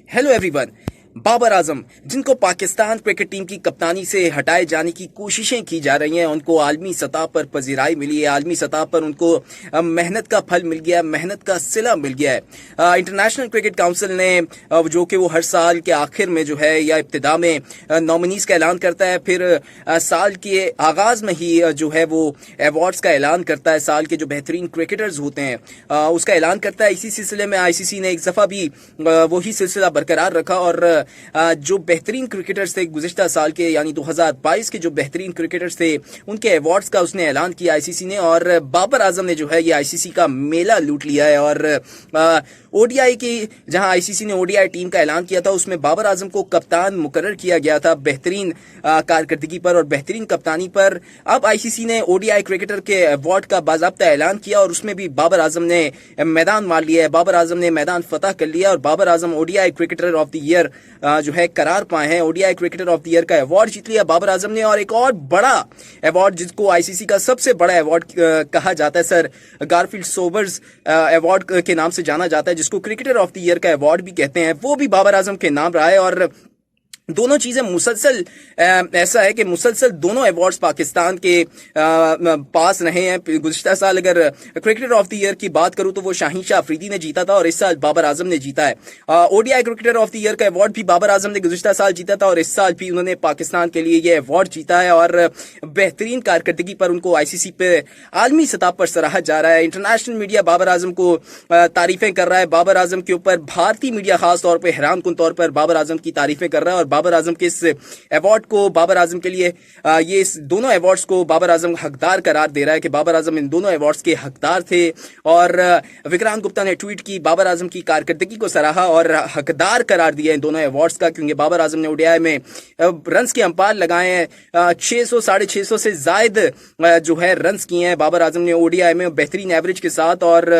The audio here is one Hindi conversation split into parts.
Hello everyone. बाबर आजम जिनको पाकिस्तान क्रिकेट टीम की कप्तानी से हटाए जाने की कोशिशें की जा रही हैं, उनको आलमी सतह पर पजीराई मिली है। आलमी सतह पर उनको मेहनत का फल मिल गया, मेहनत का सिला मिल गया है। इंटरनेशनल क्रिकेट काउंसिल ने जो कि वो हर साल के आखिर में जो है या इब्तिदा में नॉमिनीज का ऐलान करता है, फिर साल के आगाज में ही जो है वो अवार्ड्स का ऐलान करता है। साल के जो बेहतरीन क्रिकेटर्स होते हैं उसका ऐलान करता है। इसी सिलसिले में आईसीसी ने एक दफा भी वही सिलसिला बरकरार रखा और जो बेहतरीन क्रिकेटर्स थे गुज़िश्ता साल के यानी 2022 के जो बेहतरीन क्रिकेटर्स थे उनके अवार्ड्स का उसने ऐलान किया आईसीसी ने। और बाबर आजम ने जो है ये आईसीसी का मेला लूट लिया है। और ओडीआई की जहां आईसीसी ने ओडीआई टीम का ऐलान किया था उसमें बाबर आजम को कप्तान मुकर्रर किया गया था बेहतरीन कारकर्दगी पर और बेहतरीन कप्तानी पर। अब आईसीसी ने ओडीआई क्रिकेटर के अवार्ड का बाज़ाब्ता ऐलान किया और उसमें भी बाबर आजम ने मैदान मार लिया है। बाबर आजम ने मैदान फतह कर लिया और Babar Azam ODI cricketer of the year जो है करार पाए हैं। ODI cricketer of the year का अवार्ड जीत लिया बाबर आजम ने। और एक और बड़ा अवार्ड जिसको आईसीसी का सबसे बड़ा अवार्ड कहा जाता है, सर गारफील्ड सोबर्स अवार्ड के नाम से जाना जाता है, जिसको क्रिकेटर ऑफ द ईयर का अवार्ड भी कहते हैं, वो भी बाबर आजम के नाम रहा है। और दोनों चीजें मुसलसल ऐसा है कि मुसलसल दोनों अवार्ड्स पाकिस्तान के पास रहे हैं। गुज़िश्ता साल अगर क्रिकेटर ऑफ द ईयर की बात करूं तो वो शाहीन शाह अफरीदी ने जीता था और इस साल बाबर आजम ने जीता है। ODI cricketer of the year का अवार्ड भी बाबर आजम ने गुज़िश्ता साल जीता था और इस साल भी उन्होंने पाकिस्तान के लिए ये अवार्ड जीता है। और बेहतरीन कारकर्दगी पर उनको आईसीसी पे आलमी सतह पर सराहा जा रहा है। इंटरनेशनल मीडिया बाबर आजम को तारीफें कर रहा है। बाबर आजम के ऊपर भारतीय मीडिया खास तौर पर हैरान कुन तौर पर बाबर आजम की तारीफें कर रहा है। और बाबर आजम के इस अवार्ड को बाबर आजम के लिए ये इस दोनों अवार्ड्स को बाबर आजम हकदार करार दे रहा है कि बाबर आजम इन दोनों अवार्ड्स के हकदार थे। और विक्रांत गुप्ता ने ट्वीट की, बाबर आजम की कारकर्दगी को सराहा और हकदार करार दिया इन दोनों अवार्ड्स का, क्योंकि बाबर आजम ने ओडीआई में रन्स के अंपार लगाए हैं। 600 650 से जायद जो है रन्स किए हैं बाबर आजम ने ओडीआई में बेहतरीन एवरेज के साथ। और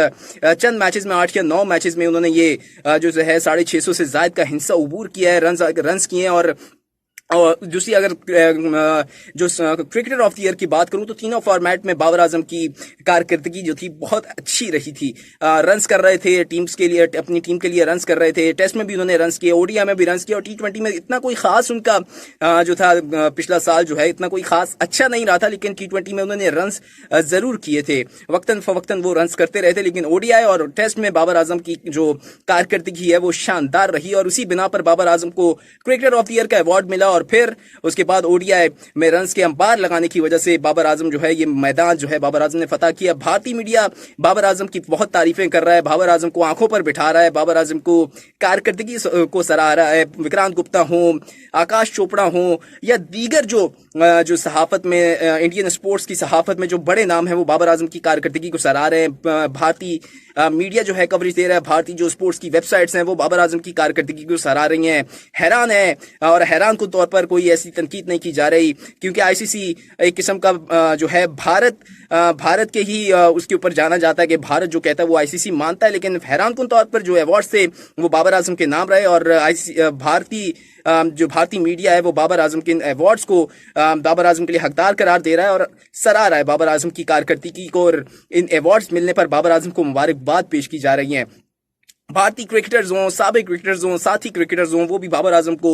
चंद मैचेस में 8 या 9 मैचेस में उन्होंने ये जो है 650 से जायद का हिस्सा अबूर किया है, रन्स किए हैं। और दूसरी अगर जो क्रिकेटर ऑफ द ईयर की बात करूं तो तीनों फॉर्मेट में बाबर आजम की कारकर्दगी जो थी बहुत अच्छी रही थी। रन्स कर रहे थे टीम्स के लिए, अपनी टीम के लिए रन्स कर रहे थे। टेस्ट में भी उन्होंने रन्स किए, ओडीआई में भी रन्स किए और टी20 में इतना कोई खास उनका जो था पिछला साल जो है इतना कोई खास अच्छा नहीं रहा था, लेकिन टी20 में उन्होंने रन्स जरूर किए थे। वक्तन फवक्तन वो रन्स करते रहे थे, लेकिन ओडीआई और टेस्ट में बाबर आजम की जो कारकर्दगी है वो शानदार रही और उसी बिना पर बाबर आजम को क्रिकेटर ऑफ द ईयर का अवार्ड मिला। और फिर उसके बाद ओडीआई में रन्स के अंपार लगाने की वजह से बाबर आजम जो है ये मैदान जो है बाबर आजम ने फतह किया। भारतीय मीडिया बाबर आजम की बहुत तारीफें कर रहा है, बाबर आजम को आंखों पर बिठा रहा है, बाबर आजम को कारकर्दगी को सराह रहा है। विक्रांत गुप्ता हो, आकाश चोपड़ा हो या दीगर जो सहाफत में इंडियन स्पोर्ट्स की सहाफत में जो बड़े नाम है वो बाबर आजम की कारकर्दगी को सराह रहे हैं। भारतीय मीडिया जो है कवरेज दे रहा है, भारतीय जो स्पोर्ट्स की वेबसाइट्स हैं वो बाबर आजम की कारकर्दगी को सराह रही हैं। हैरान है और हैरान को तौर पर कोई ऐसी तनकीद नहीं की जा रही, क्योंकि आईसीसी एक किस्म का जो है भारत के ही उसके ऊपर जाना जाता है कि भारत जो कहता है वो आईसीसी मानता है। लेकिन हैरान कुन तौर पर जो अवार्ड्स थे वो बाबर आजम के नाम रहे और भारतीय मीडिया है वो बाबर आजम के इन अवार्ड्स को बाबर आजम के लिए हकदार करार दे रहा है और सराह रहा है बाबर आजम की कारकर्दगी को। और इन अवार्ड्स मिलने पर बाबर आजम को मुबारकबाद पेश की जा रही है। भारतीय क्रिकेटर्स हों, साबिक क्रिकेटर्स हों, साथी क्रिकेटर्स हों, वो भी बाबर आजम को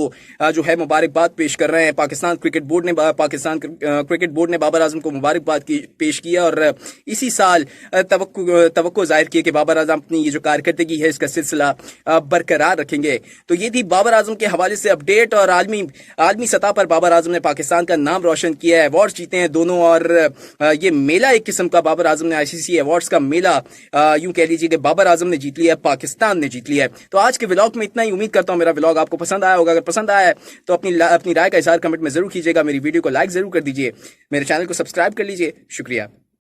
जो है मुबारकबाद पेश कर रहे हैं। पाकिस्तान क्रिकेट बोर्ड ने बाबर आजम को मुबारकबाद पेश किया और इसी साल तवक्को जाहिर किया कि बाबर आजम अपनी ये जो कारकर्दगी है इसका सिलसिला बरकरार रखेंगे। तो ये थी बाबर आजम के हवाले से अपडेट। और आलमी सतह पर बाबर आजम ने पाकिस्तान का नाम रोशन किया है, अवार्ड जीते हैं दोनों। और ये मेला एक किस्म का बाबर आजम ने आईसीसी अवार्ड्स का मेला यूं कह लीजिए कि बाबर आजम ने जीत लिया, पाकिस्तान ने जीत लिया है। तो आज के व्लॉग में इतना ही। उम्मीद करता हूं मेरा व्लॉग आपको पसंद आया होगा। अगर पसंद आया है तो अपनी राय का इज़हार कमेंट में जरूर कीजिएगा। मेरी वीडियो को लाइक जरूर कर दीजिए, मेरे चैनल को सब्सक्राइब कर लीजिए। शुक्रिया।